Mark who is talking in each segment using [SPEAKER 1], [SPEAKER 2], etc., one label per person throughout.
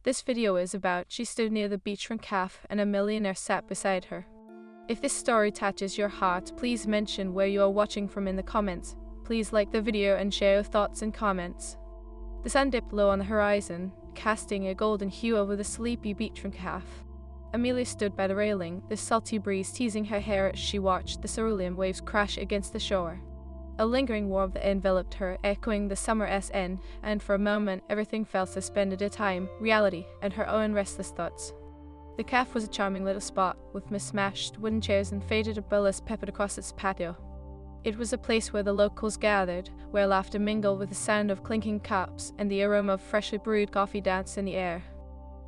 [SPEAKER 1] This video is about she stood near the Beachfront Café and a millionaire sat beside her. If this story touches your heart, please mention where you are watching from in the comments. Please like the video and share your thoughts and comments. The sun dipped low on the horizon, casting a golden hue over the sleepy Beachfront Café. Amelia stood by the railing, the salty breeze teasing her hair as she watched the cerulean waves crash against the shore. A lingering warmth enveloped her, echoing the summer SN, and for a moment everything felt suspended in time, reality, and her own restless thoughts. The café was a charming little spot, with mismatched wooden chairs and faded umbrellas peppered across its patio. It was a place where the locals gathered, where laughter mingled with the sound of clinking cups and the aroma of freshly brewed coffee danced in the air.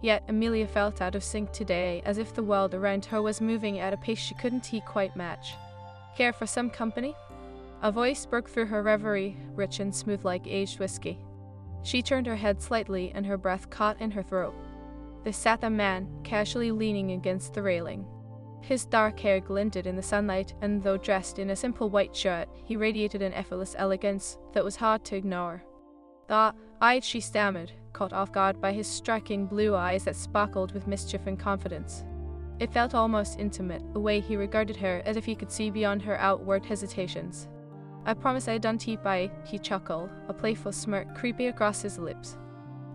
[SPEAKER 1] Yet Amelia felt out of sync today, as if the world around her was moving at a pace she couldn't quite match. Care for some company? A voice broke through her reverie, rich and smooth like aged whiskey. She turned her head slightly and her breath caught in her throat. There sat a man, casually leaning against the railing. His dark hair glinted in the sunlight, and though dressed in a simple white shirt, he radiated an effortless elegance that was hard to ignore. She stammered, caught off guard by his striking blue eyes that sparkled with mischief and confidence. It felt almost intimate, the way he regarded her, as if he could see beyond her outward hesitations. "I promise I don't by," he chuckled, a playful smirk creeping across his lips.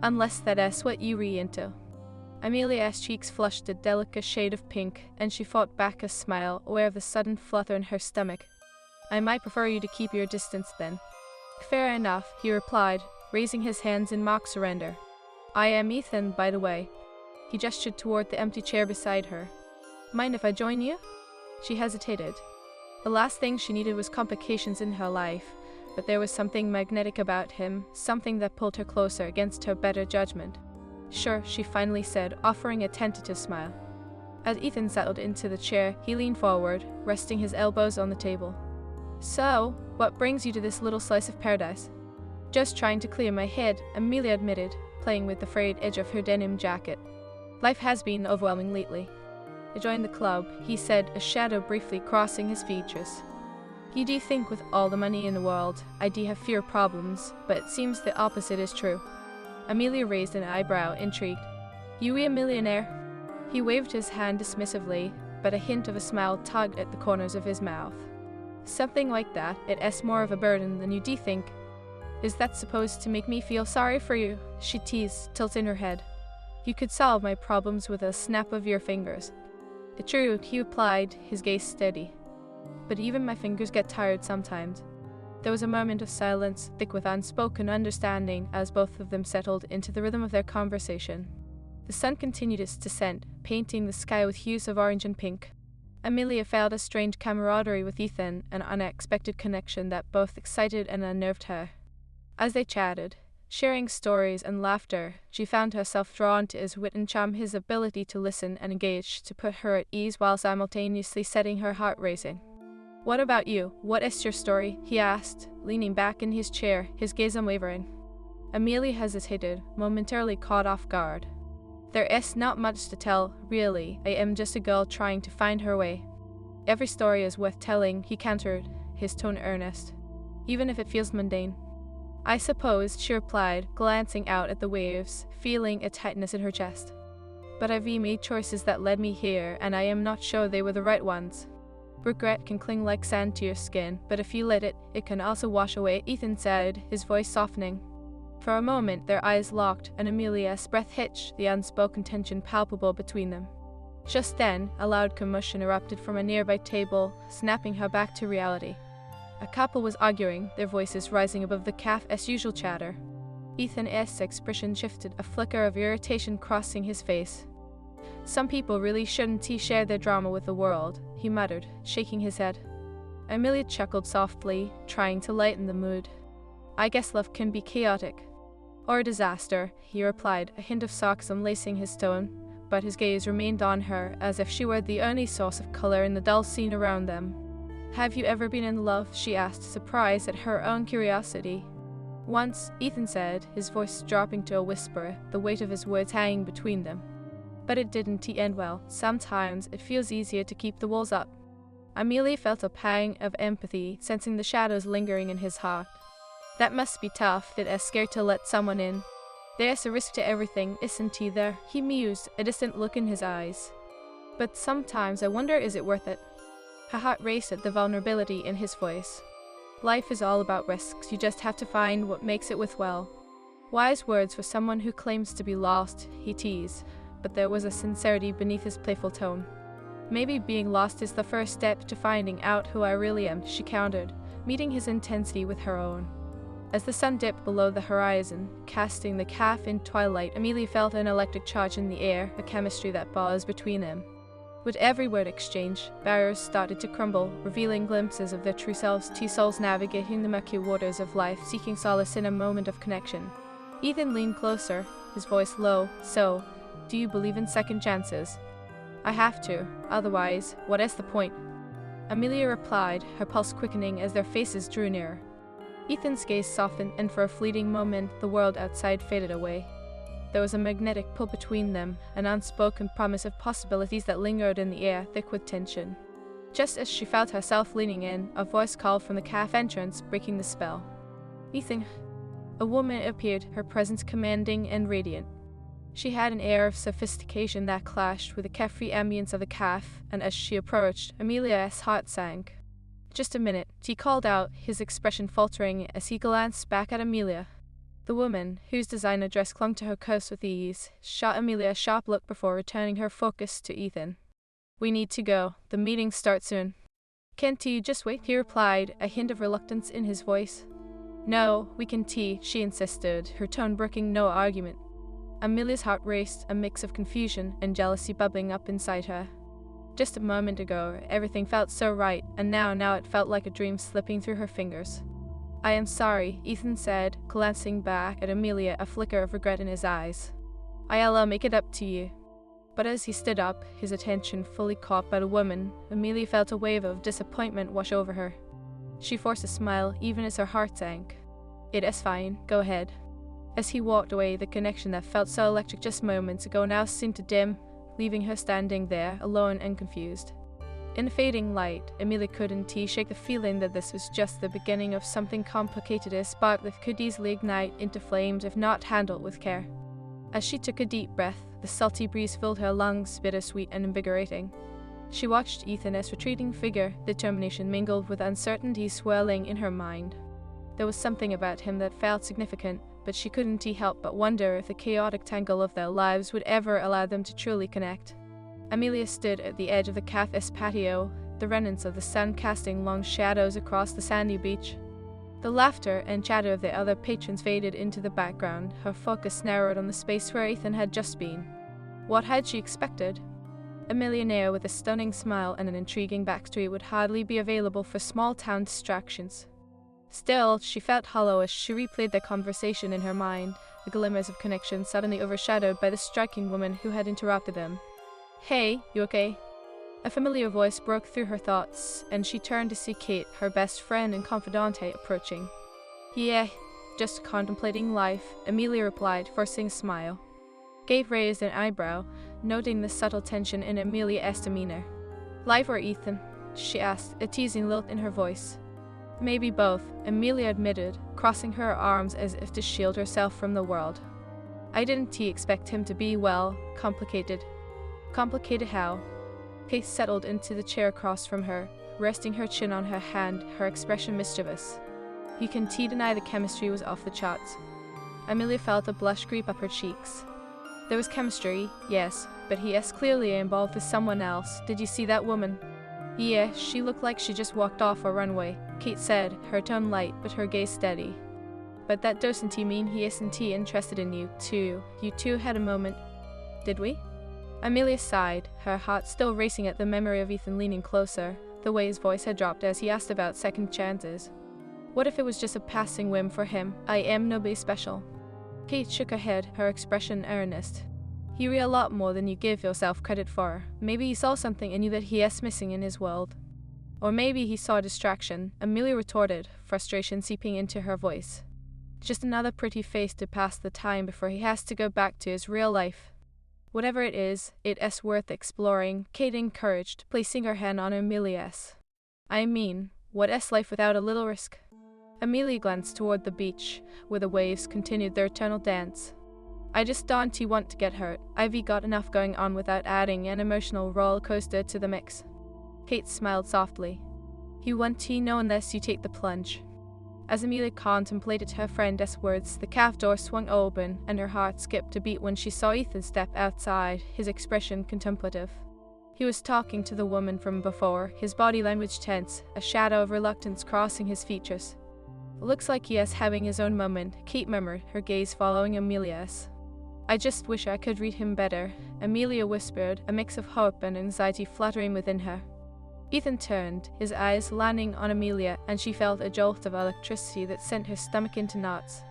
[SPEAKER 1] "Unless that's what you re into." Amelia's cheeks flushed a delicate shade of pink, and she fought back a smile, aware of the sudden flutter in her stomach. "I might prefer you to keep your distance then." "Fair enough," he replied, raising his hands in mock surrender. "I am Ethan, by the way." He gestured toward the empty chair beside her. "Mind if I join you?" She hesitated. The last thing she needed was complications in her life, but there was something magnetic about him, something that pulled her closer against her better judgment. "Sure," she finally said, offering a tentative smile. As Ethan settled into the chair, he leaned forward, resting his elbows on the table. "So, what brings you to this little slice of paradise?" "Just trying to clear my head," Amelia admitted, playing with the frayed edge of her denim jacket. "Life has been overwhelming lately." "I joined the club," he said, a shadow briefly crossing his features. "You do think with all the money in the world, I do have fewer problems, but it seems the opposite is true." Amelia raised an eyebrow, intrigued. "You a millionaire?" He waved his hand dismissively, but a hint of a smile tugged at the corners of his mouth. "Something like that. It's more of a burden than you do think." "Is that supposed to make me feel sorry for you?" she teased, tilting her head. "You could solve my problems with a snap of your fingers." "True," he replied, his gaze steady. "But even my fingers get tired sometimes." There was a moment of silence, thick with unspoken understanding, as both of them settled into the rhythm of their conversation. The sun continued its descent, painting the sky with hues of orange and pink. Amelia felt a strange camaraderie with Ethan, an unexpected connection that both excited and unnerved her. As they chatted, sharing stories and laughter, she found herself drawn to his wit and charm, his ability to listen and engage, to put her at ease while simultaneously setting her heart racing. "What about you? What is your story?" he asked, leaning back in his chair, his gaze unwavering. Amelia hesitated, momentarily caught off guard. "There is not much to tell, really. I am just a girl trying to find her way." "Every story is worth telling," he countered, his tone earnest, "even if it feels mundane." "I suppose," she replied, glancing out at the waves, feeling a tightness in her chest. "But I've made choices that led me here, and I am not sure they were the right ones." "Regret can cling like sand to your skin, but if you let it, it can also wash away," Ethan said, his voice softening. For a moment their eyes locked, and Amelia's breath hitched, the unspoken tension palpable between them. Just then, a loud commotion erupted from a nearby table, snapping her back to reality. A couple was arguing, their voices rising above the cafe's usual chatter. Ethan's expression shifted, a flicker of irritation crossing his face. "Some people really shouldn't share their drama with the world," he muttered, shaking his head. Amelia chuckled softly, trying to lighten the mood. "I guess love can be chaotic." "Or a disaster," he replied, a hint of sarcasm lacing his tone, but his gaze remained on her, as if she were the only source of color in the dull scene around them. "Have you ever been in love?" she asked, surprised at her own curiosity. "Once," Ethan said, his voice dropping to a whisper, the weight of his words hanging between them. "But it didn't end well. Sometimes it feels easier to keep the walls up." Amelia felt a pang of empathy, sensing the shadows lingering in his heart. "That must be tough," that is scared to let someone in. There's a risk to everything, isn't there? He mused, a distant look in his eyes. But sometimes I wonder, is it worth it? Her heart raced at the vulnerability in his voice. Life is all about risks, you just have to find what makes it worthwhile. Wise words for someone who claims to be lost, he teased, but there was a sincerity beneath his playful tone. Maybe being lost is the first step to finding out who I really am, she countered, meeting his intensity with her own. As the sun dipped below the horizon, casting the café in twilight, Amelia felt an electric charge in the air, a chemistry that buzzed between them. With every word exchange, barriers started to crumble, revealing glimpses of their true selves, two souls navigating the murky waters of life, seeking solace in a moment of connection. Ethan leaned closer, his voice low. So, do you believe in second chances? I have to, otherwise, what is the point? Amelia replied, her pulse quickening as their faces drew nearer. Ethan's gaze softened, and for a fleeting moment, the world outside faded away. There was a magnetic pull between them, an unspoken promise of possibilities that lingered in the air, thick with tension. Just as she felt herself leaning in, a voice called from the café entrance, breaking the spell. Ethan. A woman appeared, her presence commanding and radiant. She had an air of sophistication that clashed with the carefree ambience of the café, and as she approached, Amelia's heart sank. Just a minute, he called out, his expression faltering as he glanced back at Amelia. The woman, whose designer dress clung to her curves with ease, shot Amelia a sharp look before returning her focus to Ethan. We need to go. The meeting starts soon. Can't you just wait? He replied, a hint of reluctance in his voice. No, we can tea, she insisted, her tone brooking no argument. Amelia's heart raced, a mix of confusion and jealousy bubbling up inside her. Just a moment ago, everything felt so right, and now it felt like a dream slipping through her fingers. I am sorry, Ethan said, glancing back at Amelia, a flicker of regret in his eyes. I'll make it up to you. But as he stood up, his attention fully caught by the woman, Amelia felt a wave of disappointment wash over her. She forced a smile, even as her heart sank. It is fine, go ahead. As he walked away, the connection that felt so electric just moments ago now seemed to dim, leaving her standing there, alone and confused. In the fading light, Amelia couldn't shake the feeling that this was just the beginning of something complicated, a spark that could easily ignite into flames if not handled with care. As she took a deep breath, the salty breeze filled her lungs, bittersweet and invigorating. She watched Ethan's retreating figure, determination mingled with uncertainty swirling in her mind. There was something about him that felt significant, but she couldn't help but wonder if the chaotic tangle of their lives would ever allow them to truly connect. Amelia stood at the edge of the café's patio, the remnants of the sun casting long shadows across the sandy beach. The laughter and chatter of the other patrons faded into the background, her focus narrowed on the space where Ethan had just been. What had she expected? A millionaire with a stunning smile and an intriguing backstory would hardly be available for small-town distractions. Still, she felt hollow as she replayed their conversation in her mind, the glimmers of connection suddenly overshadowed by the striking woman who had interrupted them. Hey, you okay? A familiar voice broke through her thoughts, and she turned to see Kate, her best friend and confidante, approaching. Yeah, just contemplating life, Amelia replied, forcing a smile. Kate raised an eyebrow, noting the subtle tension in Amelia's demeanor. Life or Ethan? She asked, a teasing lilt in her voice. Maybe both, Amelia admitted, crossing her arms as if to shield herself from the world. I didn't expect him to be, well, complicated. Complicated how? Kate settled into the chair across from her, resting her chin on her hand, her expression mischievous. You can deny the chemistry was off the charts. Amelia felt a blush creep up her cheeks. There was chemistry, yes, but he is clearly involved with someone else. Did you see that woman? Yeah, she looked like she just walked off a runway, Kate said, her tone light but her gaze steady. But that doesn't mean he isn't interested in you, too. You two had a moment. Did we? Amelia sighed, her heart still racing at the memory of Ethan leaning closer, the way his voice had dropped as he asked about second chances. What if it was just a passing whim for him? I am nobody special. Kate shook her head, her expression earnest. You read a lot more than you give yourself credit for. Maybe he saw something in you that he is missing in his world. Or maybe he saw a distraction, Amelia retorted, frustration seeping into her voice. Just another pretty face to pass the time before he has to go back to his real life. Whatever it is worth exploring, Kate encouraged, placing her hand on Amelia's. I mean, what is life without a little risk? Amelia glanced toward the beach, where the waves continued their eternal dance. I just don't want to get hurt. I've got enough going on without adding an emotional roller coaster to the mix. Kate smiled softly. You want to know unless you take the plunge. As Amelia contemplated her friend's words, the cafe door swung open and her heart skipped a beat when she saw Ethan step outside, his expression contemplative. He was talking to the woman from before, his body language tense, a shadow of reluctance crossing his features. Looks like he is having his own moment, Kate murmured, her gaze following Amelia's. I just wish I could read him better, Amelia whispered, a mix of hope and anxiety fluttering within her. Ethan turned, his eyes landing on Amelia, and she felt a jolt of electricity that sent her stomach into knots.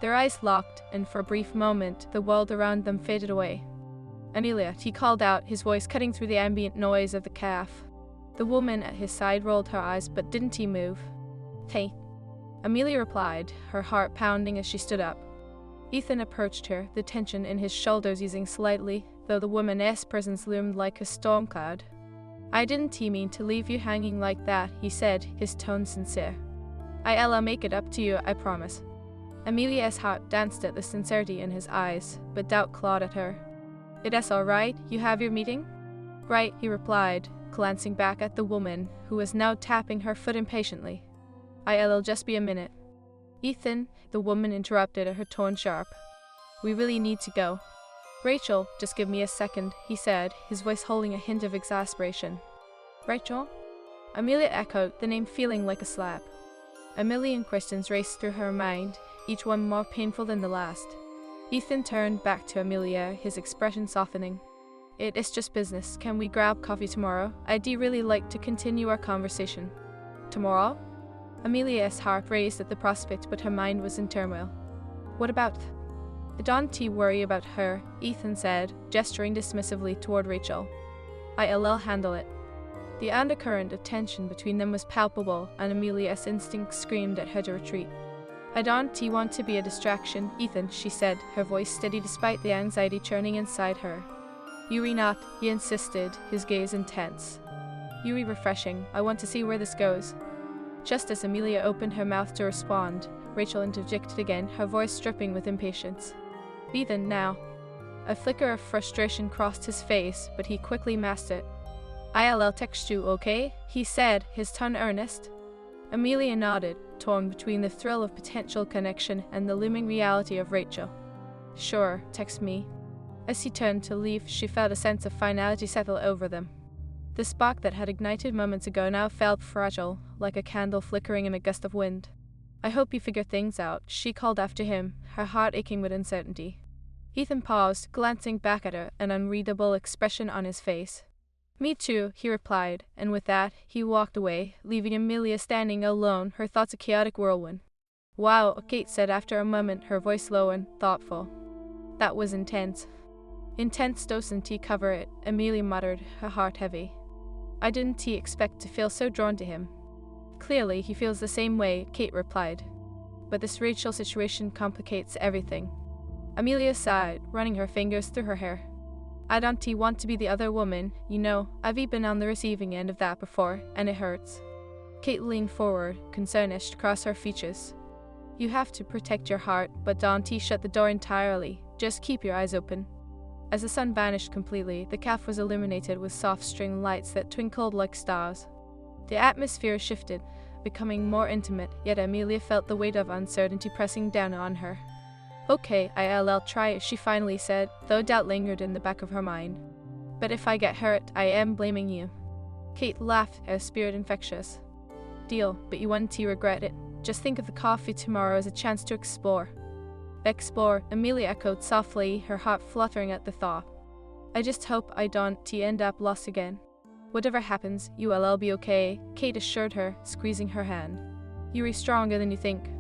[SPEAKER 1] Their eyes locked, and for a brief moment, the world around them faded away. Amelia, he called out, his voice cutting through the ambient noise of the cafe. The woman at his side rolled her eyes, but didn't he move? Hey. Amelia replied, her heart pounding as she stood up. Ethan approached her, the tension in his shoulders easing slightly, though the woman's presence loomed like a storm cloud. I didn't mean to leave you hanging like that, he said, his tone sincere. I'll make it up to you, I promise. Amelia's heart danced at the sincerity in his eyes, but doubt clawed at her. It is all right, you have your meeting? Right, he replied, glancing back at the woman, who was now tapping her foot impatiently. I'll just be a minute. Ethan, the woman interrupted, her tone sharp. We really need to go. Rachel, just give me a second, he said, his voice holding a hint of exasperation. Rachel? Amelia echoed, the name feeling like a slap. A million questions raced through her mind, each one more painful than the last. Ethan turned back to Amelia, his expression softening. It is just business. Can we grab coffee tomorrow? I'd really like to continue our conversation. Tomorrow? Amelia's heart raced at the prospect, but her mind was in turmoil. What about? Don't worry about her, Ethan said, gesturing dismissively toward Rachel. I'll handle it. The undercurrent of tension between them was palpable, and Amelia's instinct screamed at her to retreat. I don't want to be a distraction, Ethan, she said, her voice steady despite the anxiety churning inside her. Yuri not, he insisted, his gaze intense. Yuri refreshing, I want to see where this goes. Just as Amelia opened her mouth to respond, Rachel interjected again, her voice dripping with impatience. Ethan, now. A flicker of frustration crossed his face, but he quickly masked it. I'll text you, okay? He said, his tone earnest. Amelia nodded, torn between the thrill of potential connection and the looming reality of Rachel. Sure, text me. As he turned to leave, she felt a sense of finality settle over them. The spark that had ignited moments ago now felt fragile, like a candle flickering in a gust of wind. I hope you figure things out, she called after him, her heart aching with uncertainty. Ethan paused, glancing back at her, an unreadable expression on his face. Me too, he replied, and with that, he walked away, leaving Amelia standing alone, her thoughts a chaotic whirlwind. Wow, Kate said after a moment, her voice low and thoughtful. That was intense. Intense doesn't he cover it, Amelia muttered, her heart heavy. I didn't he expect to feel so drawn to him. Clearly, he feels the same way, Kate replied. But this Rachel situation complicates everything. Amelia sighed, running her fingers through her hair. I don't want to be the other woman, you know, I've been on the receiving end of that before, and it hurts. Kate leaned forward, concern etched across her features. You have to protect your heart, but don't shut the door entirely, just keep your eyes open. As the sun vanished completely, the cafe was illuminated with soft string lights that twinkled like stars. The atmosphere shifted, becoming more intimate, yet Amelia felt the weight of uncertainty pressing down on her. Okay, I'll try, she finally said, though doubt lingered in the back of her mind. But if I get hurt, I am blaming you. Kate laughed, her spirit infectious. Deal, but you won't regret it. Just think of the coffee tomorrow as a chance to explore. Explore, Amelia echoed softly, her heart fluttering at the thought. I just hope I don't end up lost again. Whatever happens, you'll be okay, Kate assured her, squeezing her hand. You're stronger than you think.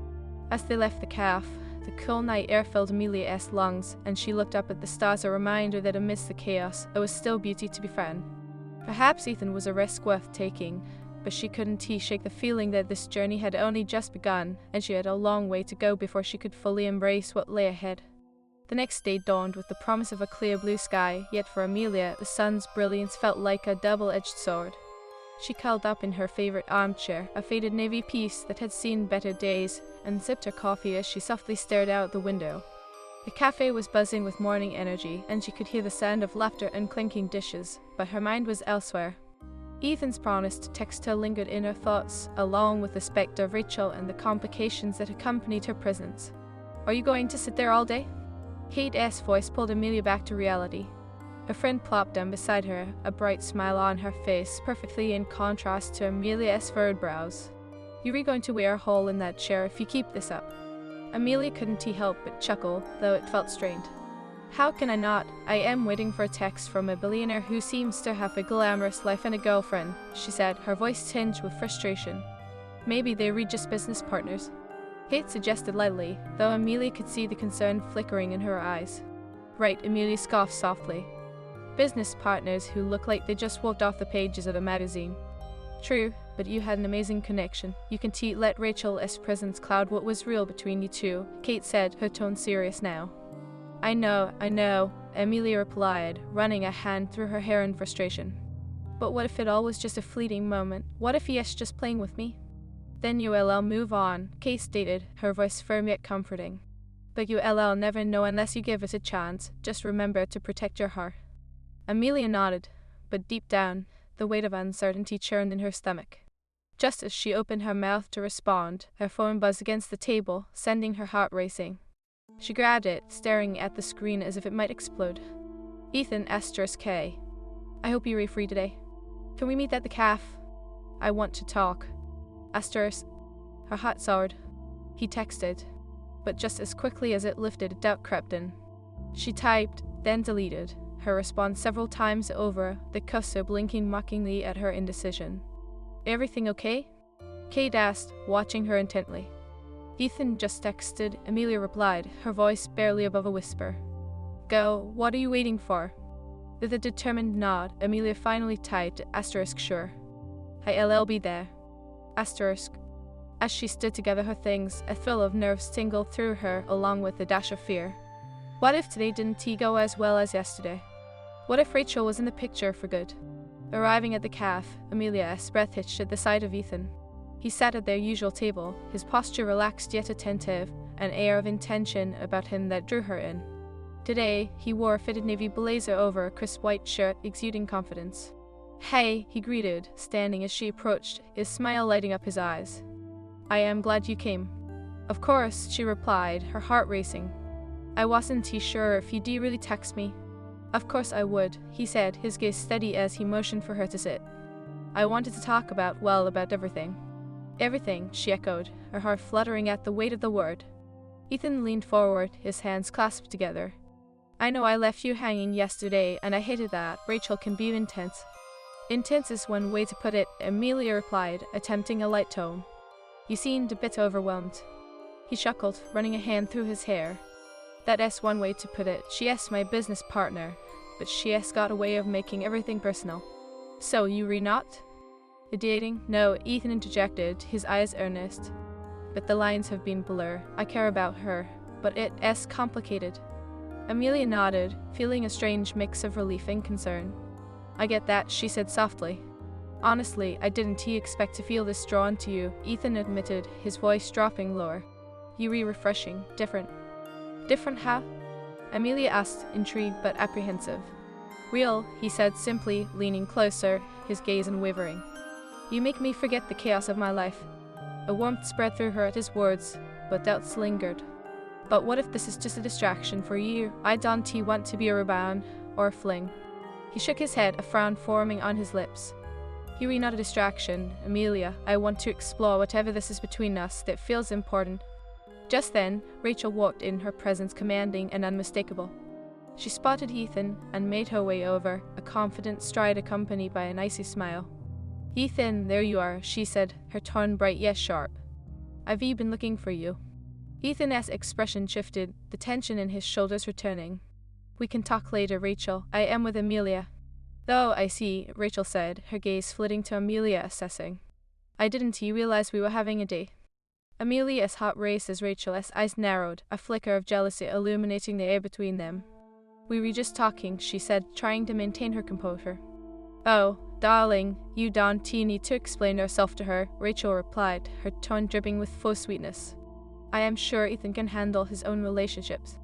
[SPEAKER 1] As they left the cafe, the cool night air filled Amelia's lungs, and she looked up at the stars, a reminder that amidst the chaos, there was still beauty to be found. Perhaps Ethan was a risk worth taking, but she couldn't shake the feeling that this journey had only just begun, and she had a long way to go before she could fully embrace what lay ahead. The next day dawned with the promise of a clear blue sky, yet for Amelia, the sun's brilliance felt like a double-edged sword. She curled up in her favorite armchair, a faded navy piece that had seen better days, and sipped her coffee as she softly stared out the window. The cafe was buzzing with morning energy, and she could hear the sound of laughter and clinking dishes, but her mind was elsewhere. Ethan's promise to text her lingered in her thoughts, along with the spectre of Rachel and the complications that accompanied her presence. "Are you going to sit there all day?" Kate's voice pulled Amelia back to reality. Her friend plopped down beside her, a bright smile on her face, perfectly in contrast to Amelia's furrowed brows. "You're going to wear a hole in that chair if you keep this up." Amelia couldn't help but chuckle, though it felt strained. "How can I not? I am waiting for a text from a billionaire who seems to have a glamorous life and a girlfriend," she said, her voice tinged with frustration. "Maybe they were just business partners," Kate suggested lightly, though Amelia could see the concern flickering in her eyes. "Right," Amelia scoffed softly. "Business partners who look like they just walked off the pages of a magazine." "True, but you had an amazing connection. You can let Rachel's presence cloud what was real between you two," Kate said, her tone serious now. I know, Amelia replied, running a hand through her hair in frustration. "But what if it all was just a fleeting moment? What if he's just playing with me?" "Then you'll move on," Kate stated, her voice firm yet comforting. "But you'll never know unless you give it a chance. Just remember to protect your heart." Amelia nodded, but deep down, the weight of uncertainty churned in her stomach. Just as she opened her mouth to respond, her phone buzzed against the table, sending her heart racing. She grabbed it, staring at the screen as if it might explode. "Ethan *K. I hope you're free today. Can we meet at the cafe? I want to talk. *. Her heart soared. He texted, but just as quickly as it lifted, doubt crept in. She typed, then deleted, her response several times over, the cursor blinking mockingly at her indecision. "Everything okay?" Kate asked, watching her intently. "Ethan just texted," Amelia replied, her voice barely above a whisper. "Go, what are you waiting for?" With a determined nod, Amelia finally typed *sure. "I'll be there. *. As she stood together her things, a thrill of nerves tingled through her along with a dash of fear. What if today didn't go as well as yesterday? What if Rachel was in the picture for good? Arriving at the cafe, Amelia's breath hitched at the sight of Ethan. He sat at their usual table, his posture relaxed yet attentive, an air of intention about him that drew her in. Today, he wore a fitted navy blazer over a crisp white shirt, exuding confidence. "Hey," he greeted, standing as she approached, his smile lighting up his eyes. "I am glad you came." "Of course," she replied, her heart racing. "I wasn't sure if you'd really text me." "Of course I would," he said, his gaze steady as he motioned for her to sit. "I wanted to talk about everything." "Everything," she echoed, her heart fluttering at the weight of the word. Ethan leaned forward, his hands clasped together. "I know I left you hanging yesterday, and I hated that. Rachel can be intense." "Intense is one way to put it," Amelia replied, attempting a light tone. "You seemed a bit overwhelmed." He chuckled, running a hand through his hair. "That's one way to put it. She's my business partner, but she's got a way of making everything personal." "So you re not?" "Dating?" "No," Ethan interjected, his eyes earnest. "But the lines have been blurred. I care about her, but it's complicated." Amelia nodded, feeling a strange mix of relief and concern. "I get that," she said softly. "Honestly, I didn't expect to feel this drawn to you," Ethan admitted, his voice dropping lower. "You're refreshing, different." "Different how?" Amelia asked, intrigued but apprehensive. "Real," he said simply, leaning closer, his gaze unwavering. "You make me forget the chaos of my life." A warmth spread through her at his words, but doubts lingered. "But what if this is just a distraction for you? I don't want to be a rebound or a fling." He shook his head, a frown forming on his lips. "You're not a distraction, Amelia. I want to explore whatever this is between us that feels important." Just then, Rachel walked in, her presence commanding and unmistakable. She spotted Ethan and made her way over, a confident stride accompanied by an icy smile. "Ethan, there you are," she said, her tone bright yet sharp. "I've been looking for you." Ethan's expression shifted, the tension in his shoulders returning. "We can talk later, Rachel. I am with Amelia." "Oh, I see," Rachel said, her gaze flitting to Amelia, assessing. "I didn't realize we were having a date." Amelia's heart raced as Rachel's eyes narrowed, a flicker of jealousy illuminating the air between them. "We were just talking," she said, trying to maintain her composure. "Oh, darling, you don't need to explain yourself to her," Rachel replied, her tone dripping with faux sweetness. "I am sure Ethan can handle his own relationships."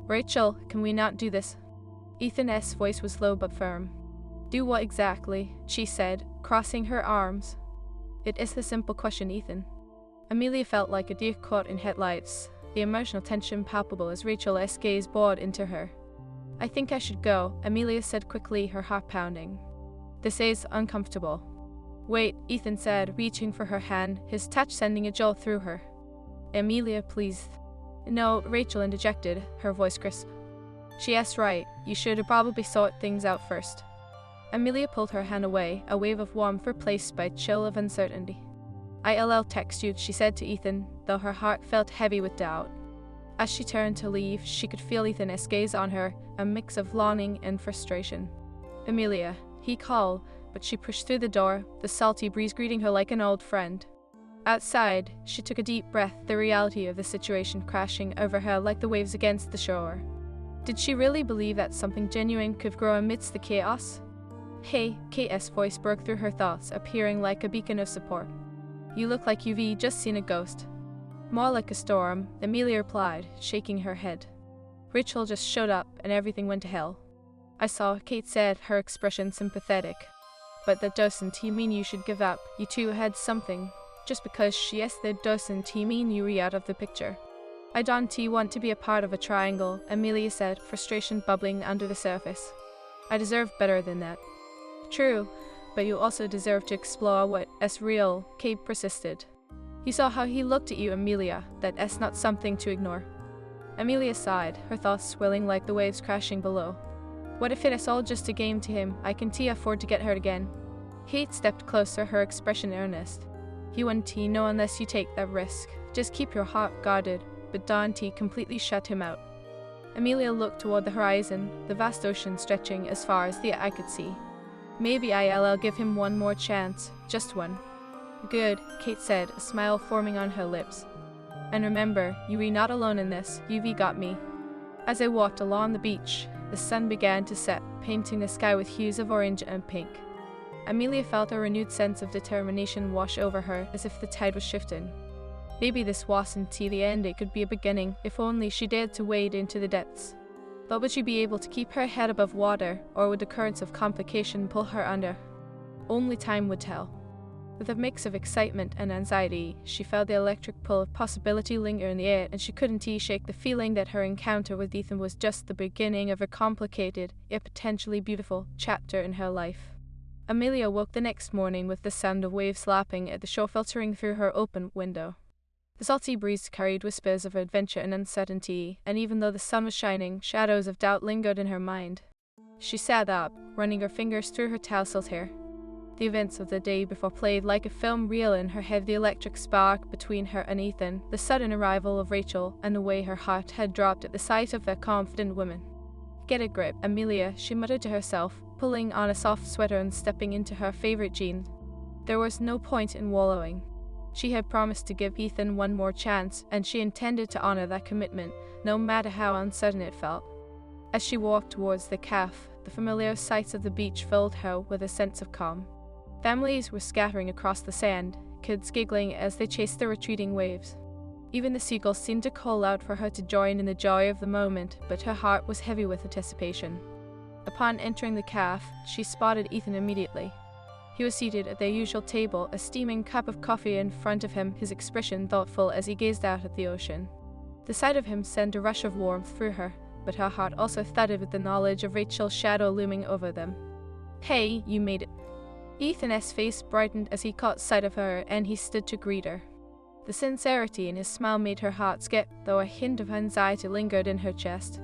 [SPEAKER 1] Rachel, can we not do this? Ethan's voice was low but firm. Do what exactly? She said, crossing her arms. It is a simple question, Ethan. Amelia felt like a deer caught in headlights, the emotional tension palpable as Rachel's gaze bored into her. I think I should go, Amelia said quickly, her heart pounding. This is uncomfortable. Wait, Ethan said, reaching for her hand, his touch sending a jolt through her. Amelia, please. No, Rachel interjected, her voice crisp. She asked right, you should have probably sought things out first. Amelia pulled her hand away, a wave of warmth replaced by a chill of uncertainty. I'll text you, she said to Ethan, though her heart felt heavy with doubt. As she turned to leave, she could feel Ethan's gaze on her, a mix of longing and frustration. Amelia, he called, but she pushed through the door, the salty breeze greeting her like an old friend. Outside, she took a deep breath, the reality of the situation crashing over her like the waves against the shore. Did she really believe that something genuine could grow amidst the chaos? Hey, Kate's voice broke through her thoughts, appearing like a beacon of support. You look like you've just seen a ghost. More like a storm, Amelia replied, shaking her head. Rachel just showed up and everything went to hell. I saw, Kate said, her expression sympathetic. But that doesn't mean you should give up. You two had something. Just because she asked that doesn't mean you were out of the picture. I don't want to be a part of a triangle, Amelia said, frustration bubbling under the surface. I deserve better than that. True, but you also deserve to explore what is real, Kate persisted. You saw how he looked at you, Amelia. That is not something to ignore. Amelia sighed, her thoughts swirling like the waves crashing below. What if it is all just a game to him? I can't afford to get hurt again. Kate stepped closer, her expression earnest. He won't know unless you take that risk. Just keep your heart guarded. But Dante completely shut him out. Amelia looked toward the horizon, the vast ocean stretching as far as the eye could see. Maybe I'll give him one more chance, just one. Good, Kate said, a smile forming on her lips. And remember, you are not alone in this, you've got me. As they walked along the beach, the sun began to set, painting the sky with hues of orange and pink. Amelia felt a renewed sense of determination wash over her, as if the tide was shifting. Maybe this wasn't the end, it could be a beginning, if only she dared to wade into the depths. But would she be able to keep her head above water, or would the currents of complication pull her under? Only time would tell. With a mix of excitement and anxiety, she felt the electric pull of possibility linger in the air, and she couldn't shake the feeling that her encounter with Ethan was just the beginning of a complicated, yet potentially beautiful, chapter in her life. Amelia woke the next morning with the sound of waves lapping at the shore filtering through her open window. The salty breeze carried whispers of adventure and uncertainty, and even though the sun was shining, shadows of doubt lingered in her mind. She sat up, running her fingers through her tousled hair. The events of the day before played like a film reel in her head, the electric spark between her and Ethan, the sudden arrival of Rachel, and the way her heart had dropped at the sight of that confident woman. Get a grip, Amelia, she muttered to herself, pulling on a soft sweater and stepping into her favorite jeans. There was no point in wallowing. She had promised to give Ethan one more chance, and she intended to honor that commitment, no matter how uncertain it felt. As she walked towards the café, the familiar sights of the beach filled her with a sense of calm. Families were scattering across the sand, kids giggling as they chased the retreating waves. Even the seagulls seemed to call out for her to join in the joy of the moment, but her heart was heavy with anticipation. Upon entering the café, she spotted Ethan immediately. He was seated at their usual table, a steaming cup of coffee in front of him, his expression thoughtful as he gazed out at the ocean. The sight of him sent a rush of warmth through her, but her heart also thudded with the knowledge of Rachel's shadow looming over them. Hey, you made it. Ethan's face brightened as he caught sight of her, and he stood to greet her. The sincerity in his smile made her heart skip, though a hint of anxiety lingered in her chest.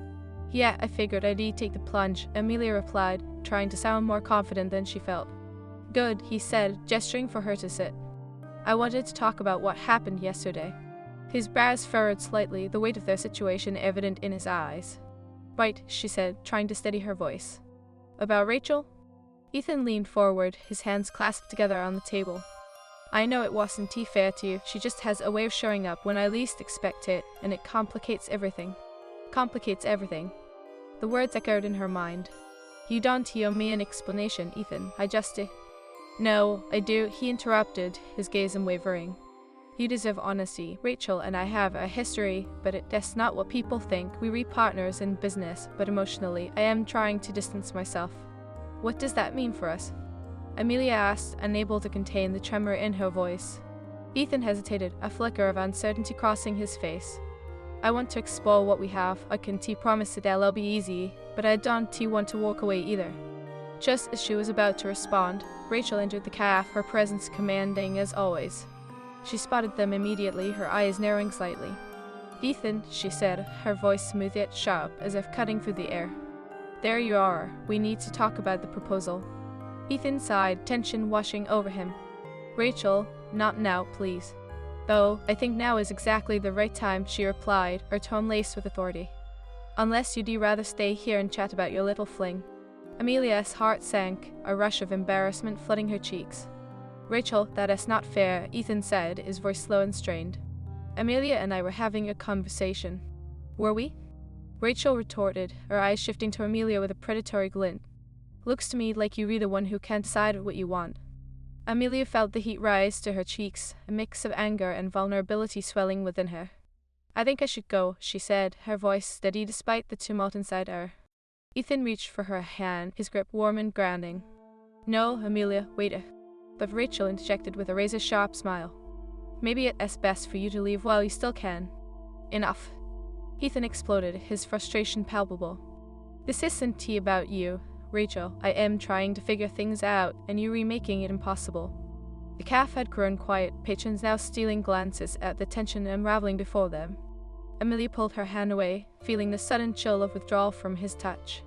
[SPEAKER 1] Yeah, I figured I'd take the plunge, Amelia replied, trying to sound more confident than she felt. Good, he said, gesturing for her to sit. I wanted to talk about what happened yesterday. His brows furrowed slightly, the weight of their situation evident in his eyes. Right, she said, trying to steady her voice. About Rachel? Ethan leaned forward, his hands clasped together on the table. I know it wasn't fair to you, she just has a way of showing up when I least expect it, and it complicates everything. Complicates everything. The words echoed in her mind. You don't owe me an explanation, Ethan, I just... No, I do, he interrupted, his gaze unwavering. You deserve honesty. Rachel and I have a history, but that's not what people think. We were partners in business, but emotionally, I am trying to distance myself. What does that mean for us? Amelia asked, unable to contain the tremor in her voice. Ethan hesitated, a flicker of uncertainty crossing his face. I want to explore what we have. I can't promise that it'll be easy, but I don't want to walk away either. Just as she was about to respond, Rachel entered the cafe, her presence commanding as always. She spotted them immediately, her eyes narrowing slightly. Ethan, she said, her voice smooth yet sharp, as if cutting through the air. There you are. We need to talk about the proposal. Ethan sighed, tension washing over him. Rachel, not now, please. Though, I think now is exactly the right time, she replied, her tone laced with authority. Unless you'd rather stay here and chat about your little fling. Amelia's heart sank, a rush of embarrassment flooding her cheeks. Rachel, that is not fair, Ethan said, his voice slow and strained. Amelia and I were having a conversation. Were we? Rachel retorted, her eyes shifting to Amelia with a predatory glint. Looks to me like you're the one who can't decide what you want. Amelia felt the heat rise to her cheeks, a mix of anger and vulnerability swelling within her. I think I should go, she said, her voice steady despite the tumult inside her. Ethan reached for her hand, his grip warm and grounding. No, Amelia, wait. But Rachel interjected with a razor-sharp smile. Maybe it's best for you to leave while you still can. Enough. Ethan exploded, his frustration palpable. This isn't about you, Rachel. I am trying to figure things out, and you're remaking it impossible. The cafe had grown quiet, patrons now stealing glances at the tension unraveling before them. Amelia pulled her hand away, feeling the sudden chill of withdrawal from his touch.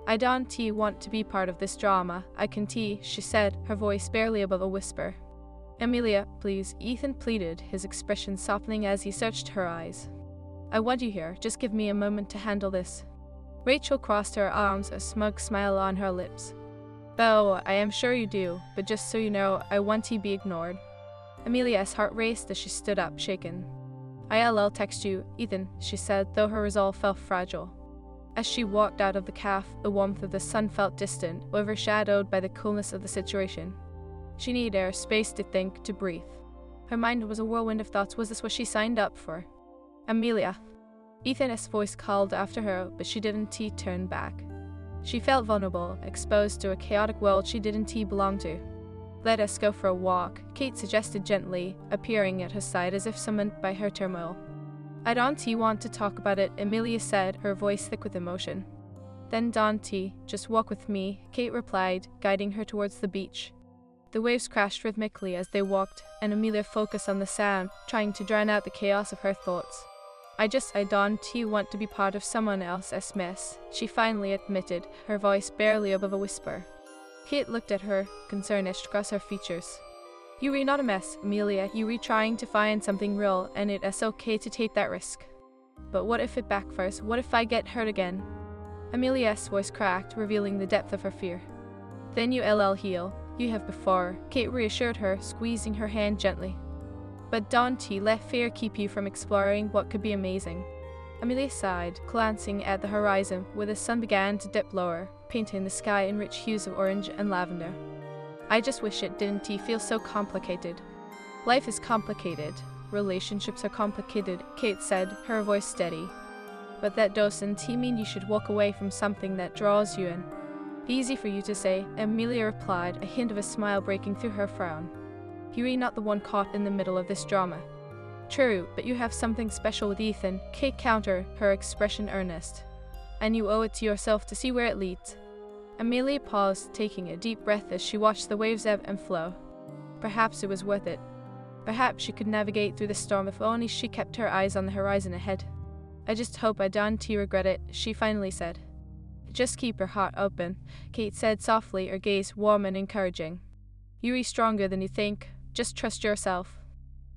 [SPEAKER 1] I don't want to be part of this drama. I can she said, her voice barely above a whisper. Amelia, please, Ethan pleaded, his expression softening as he searched her eyes. I want you here. Just give me a moment to handle this. Rachel crossed her arms, a smug smile on her lips. Though, I am sure you do, but just so you know, I want to be ignored. Amelia's heart raced as she stood up, shaken. I'll text you, Ethan, she said, though her resolve felt fragile. As she walked out of the cafe, the warmth of the sun felt distant, overshadowed by the coolness of the situation. She needed air, space to think, to breathe. Her mind was a whirlwind of thoughts. Was this what she signed up for? Amelia. Ethan's voice called after her, but she didn't turn back. She felt vulnerable, exposed to a chaotic world she didn't belong to. Let us go for a walk, Kate suggested gently, appearing at her side as if summoned by her turmoil. I don't want to talk about it, Amelia said, her voice thick with emotion. Then don't just walk with me, Kate replied, guiding her towards the beach. The waves crashed rhythmically as they walked, and Amelia focused on the sound, trying to drown out the chaos of her thoughts. I don't want to be part of someone else's mess, she finally admitted, her voice barely above a whisper. Kate looked at her, concern etched across her features. You were not a mess, Amelia. You were trying to find something real, and it is okay to take that risk. But what if it backfires? What if I get hurt again? Amelia's voice cracked, revealing the depth of her fear. Then you'll heal. You have before, Kate reassured her, squeezing her hand gently. But don't let fear keep you from exploring what could be amazing. Amelia sighed, glancing at the horizon, where the sun began to dip lower, painting the sky in rich hues of orange and lavender. I just wish it didn't feel so complicated. Life is complicated. Relationships are complicated, Kate said, her voice steady. But that doesn't mean you should walk away from something that draws you in. Easy for you to say, Amelia replied, a hint of a smile breaking through her frown. You're not the one caught in the middle of this drama. True, but you have something special with Ethan, Kate countered, her expression earnest. And you owe it to yourself to see where it leads. Amelia paused, taking a deep breath as she watched the waves ebb and flow. Perhaps it was worth it. Perhaps she could navigate through the storm if only she kept her eyes on the horizon ahead. I just hope I don't regret it, she finally said. Just keep your heart open, Kate said softly, her gaze warm and encouraging. You're stronger than you think. Just trust yourself.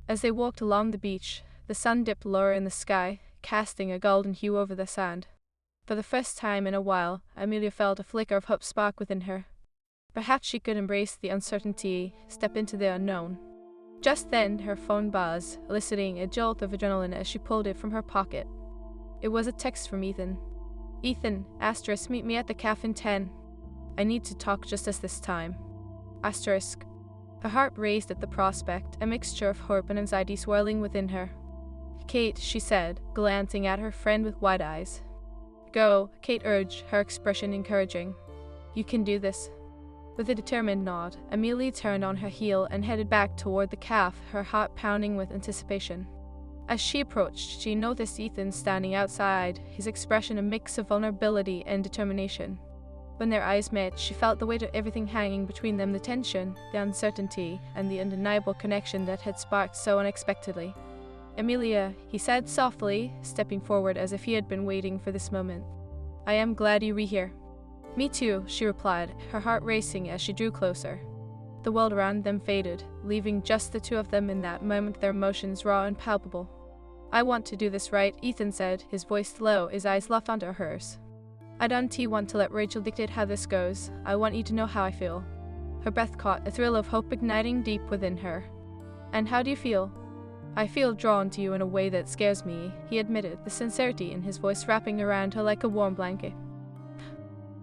[SPEAKER 1] As they walked along the beach, the sun dipped lower in the sky, casting a golden hue over the sand. For the first time in a while, Amelia felt a flicker of hope spark within her. Perhaps she could embrace the uncertainty, step into the unknown. Just then, her phone buzzed, eliciting a jolt of adrenaline as she pulled it from her pocket. It was a text from Ethan. Ethan, asterisk, meet me at the cafe in 10. I need to talk just as this time. Asterisk. Her heart raced at the prospect, a mixture of hope and anxiety swirling within her. "Kate," she said, glancing at her friend with wide eyes. "Go," Kate urged, her expression encouraging. "You can do this." With a determined nod, Amelia turned on her heel and headed back toward the cafe, her heart pounding with anticipation. As she approached, she noticed Ethan standing outside, his expression a mix of vulnerability and determination. When their eyes met, she felt the weight of everything hanging between them, the tension, the uncertainty, and the undeniable connection that had sparked so unexpectedly. "Amelia," he said softly, stepping forward as if he had been waiting for this moment. "I am glad you were here." "Me too," she replied, her heart racing as she drew closer. The world around them faded, leaving just the two of them in that moment, their emotions raw and palpable. "I want to do this right," Ethan said, his voice low, his eyes locked onto hers. "I don't want to let Rachel dictate how this goes. I want you to know how I feel." Her breath caught, a thrill of hope igniting deep within her. "And how do you feel?" "I feel drawn to you in a way that scares me," he admitted, the sincerity in his voice wrapping around her like a warm blanket.